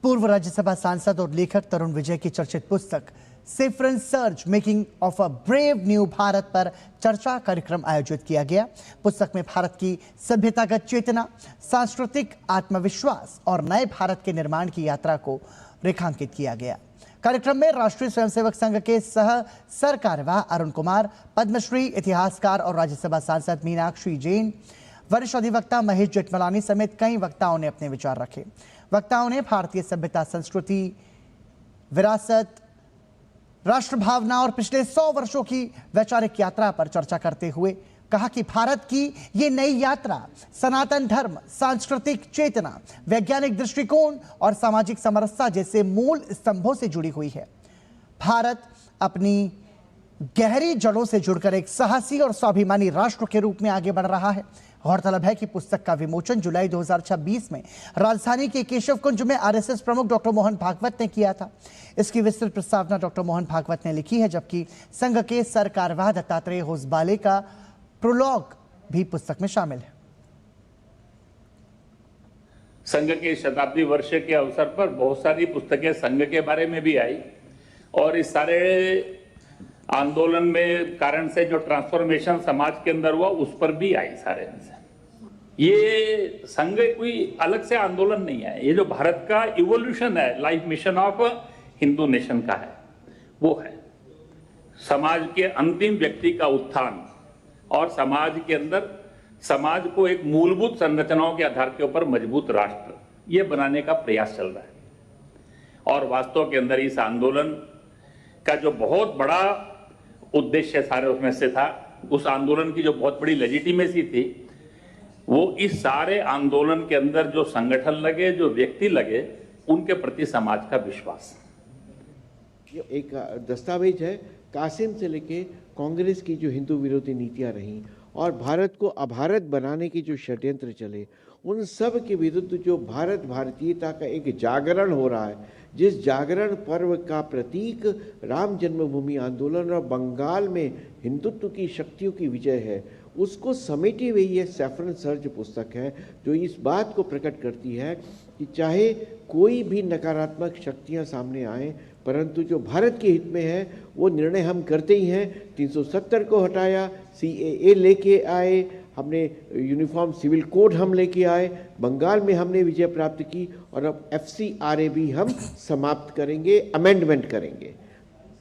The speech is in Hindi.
पूर्व राज्यसभा सांसद और लेखक तरुण विजय की चर्चित पुस्तक saffron surge making of a brave new Bharat पर चर्चा कार्यक्रम आयोजित किया गया। पुस्तक में भारत की सभ्यतागत चेतना, सांस्कृतिक आत्मविश्वास और नए भारत के निर्माण की यात्रा को रेखांकित किया गया। कार्यक्रम में राष्ट्रीय स्वयंसेवक संघ के सह सरकार्यवाह अरुण कुमार, पद्मश्री इतिहासकार और राज्यसभा सांसद मीनाक्षी जैन, वरिष्ठ अधिवक्ता महेश जेठमलानी समेत कई वक्ताओं ने अपने विचार रखे। वक्ताओं ने भारतीय सभ्यता, संस्कृति, विरासत, राष्ट्र भावना और पिछले 100 वर्षों की वैचारिक यात्रा पर चर्चा करते हुए कहा कि भारत की ये नई यात्रा सनातन धर्म, सांस्कृतिक चेतना, वैज्ञानिक दृष्टिकोण और सामाजिक समरसता जैसे मूल स्तंभों से जुड़ी हुई है। भारत अपनी गहरी जड़ों से जुड़कर एक साहसी और स्वाभिमानी राष्ट्र के रूप में आगे बढ़ रहा है। गौरतलब है कि पुस्तक का विमोचन जुलाई 2026 में राजधानी के केशव कुंज में आरएसएस प्रमुख डॉक्टर मोहन भागवत ने किया था। इसकी विस्तृत प्रस्तावना डॉक्टर मोहन भागवत ने लिखी है, जबकि संघ के सरकार्यवाह दत्तात्रेय होसबाले का प्रोलॉग भी पुस्तक में शामिल है। संघ के शताब्दी वर्ष के अवसर पर बहुत सारी पुस्तकें संघ के बारे में भी आई और इस सारे आंदोलन में कारण से जो ट्रांसफॉर्मेशन समाज के अंदर हुआ उस पर भी आई सारे में से। ये संघ कोई अलग से आंदोलन नहीं है, ये जो भारत का इवोल्यूशन है, life mission of Hindu nation का है, वो है समाज के अंतिम व्यक्ति का उत्थान और समाज के अंदर समाज को एक मूलभूत संरचनाओं के आधार के ऊपर मजबूत राष्ट्र ये बनाने का प्रयास चल रहा है। और वास्तव के अंदर इस आंदोलन का जो बहुत बड़ा उद्देश्य सारे उसमें से था, उस आंदोलन की जो बहुत बड़ी लेजिटिमेसी थी, वो इस सारे आंदोलन के अंदर जो संगठन लगे, जो व्यक्ति लगे, उनके प्रति समाज का विश्वास। ये एक दस्तावेज है कासिम से लेके कांग्रेस की जो हिंदू विरोधी नीतियां रहीं और भारत को अभारत बनाने की जो षड्यंत्र चले, उन सब के विरुद्ध जो भारतीयता का एक जागरण हो रहा है, जिस जागरण पर्व का प्रतीक राम जन्मभूमि आंदोलन और बंगाल में हिंदुत्व की शक्तियों की विजय है, उसको समेटी हुई ये सेफ्रन सर्ज पुस्तक है, जो इस बात को प्रकट करती है कि चाहे कोई भी नकारात्मक शक्तियां सामने आए, परंतु जो भारत के हित में है वो निर्णय हम करते ही हैं। 370 को हटाया, CAA लेके आए, हमने यूनिफॉर्म सिविल कोड हम लेके आए, बंगाल में हमने विजय प्राप्त की और अब FCRA भी हम समाप्त करेंगे, अमेंडमेंट करेंगे।